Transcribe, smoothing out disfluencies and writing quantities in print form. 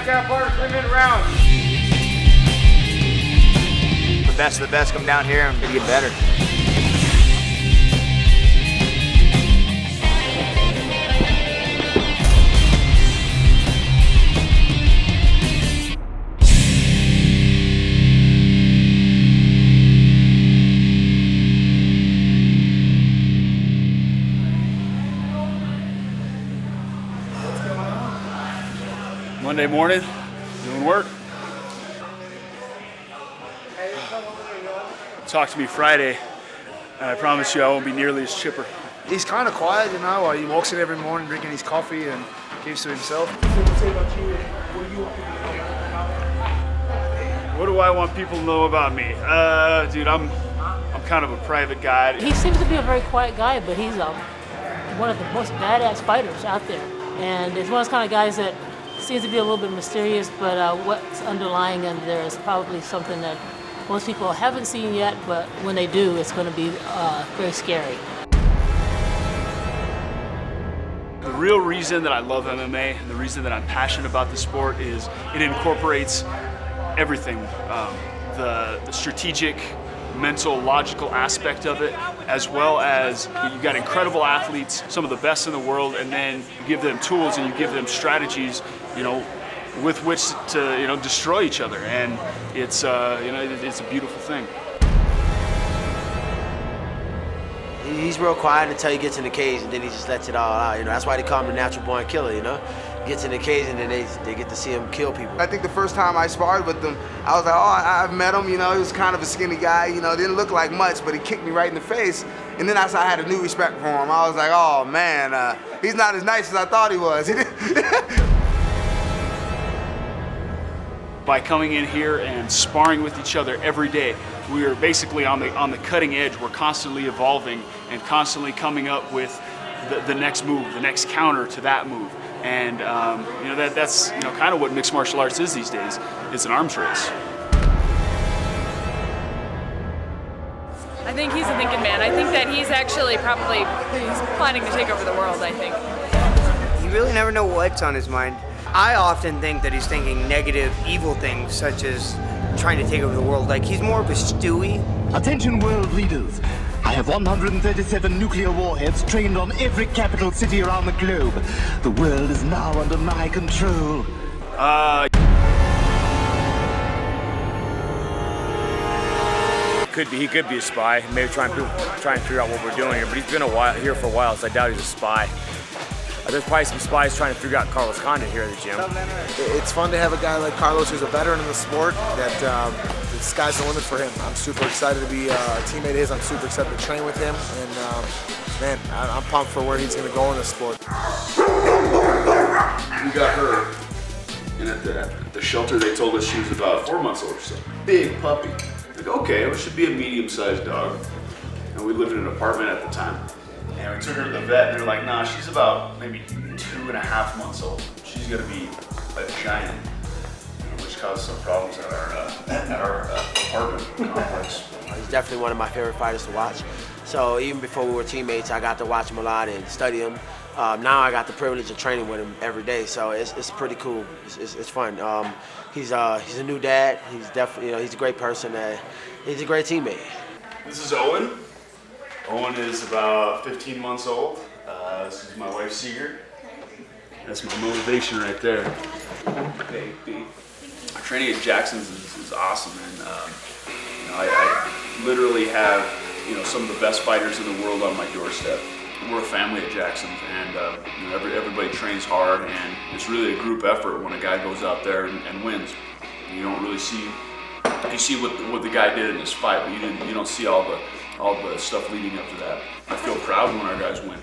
Knockout part of 3-minute rounds. The best of the best come down here and get better. Monday morning, doing work. Talk to me Friday, and I promise you I won't be nearly as chipper. He's kind of quiet, you know. He walks in every morning drinking his coffee and keeps to himself. What do I want people to know about me? Dude, I'm kind of a private guy. He seems to be a very quiet guy, but he's one of the most badass fighters out there. And it's one of those kind of guys that seems to be a little bit mysterious, but what's underlying under there is probably something that most people haven't seen yet, but when they do, it's going to be very scary. The real reason that I love MMA and the reason that I'm passionate about the sport is it incorporates everything, the strategic, mental, logical aspect of it, as well as you've got incredible athletes, some of the best in the world, and then you give them tools and you give them strategies, with which to destroy each other, and it's it's a beautiful thing. He's real quiet until he gets in the cage, and then he just lets it all out. That's why they call him the natural born killer. Gets in the cage, and then they get to see him kill people. I think the first time I sparred with him, I was like, I've met him. He was kind of a skinny guy. Didn't look like much, but he kicked me right in the face, and then I had a new respect for him. I was like, oh man, he's not as nice as I thought he was. By coming in here and sparring with each other every day, we are basically on the cutting edge. We're constantly evolving and constantly coming up with the next move, the next counter to that move. And that's kind of what mixed martial arts is these days. It's an arms race. I think he's a thinking man. I think that he's actually he's planning to take over the world, I think. You really never know what's on his mind. I often think that he's thinking negative, evil things, such as trying to take over the world. Like, he's more of a Stewie. Attention world leaders. I have 137 nuclear warheads trained on every capital city around the globe. The world is now under my control. He could be a spy. Maybe try and figure out what we're doing here. But he's been here for a while, so I doubt he's a spy. There's probably some spies trying to figure out Carlos Condit here at the gym. It's fun to have a guy like Carlos who's a veteran in the sport, that the sky's the limit for him. I'm super excited to be a teammate of his. I'm super excited to train with him. And man, I'm pumped for where he's going to go in the sport. We got her, and at the shelter they told us she was about 4 months old or so. Big puppy. Like, okay, it should be a medium-sized dog. And we lived in an apartment at the time. And we took her to the vet, and they're like, nah, she's about maybe 2.5 months old. She's gonna be a giant, which caused some problems at our apartment complex. He's definitely one of my favorite fighters to watch. So even before we were teammates, I got to watch him a lot and study him. Now I got the privilege of training with him every day, so it's pretty cool. It's fun. He's a new dad. He's definitely he's a great person. He's a great teammate. This is Owen. Owen is about 15 months old. This is my wife, Seeger. That's my motivation right there. Baby. Training at Jackson's is awesome, and I literally have some of the best fighters in the world on my doorstep. We're a family at Jackson's, and everybody trains hard, and it's really a group effort when a guy goes out there and wins. You don't really see. You see what the guy did in this fight, but you don't see all the stuff leading up to that. I feel proud when our guys win.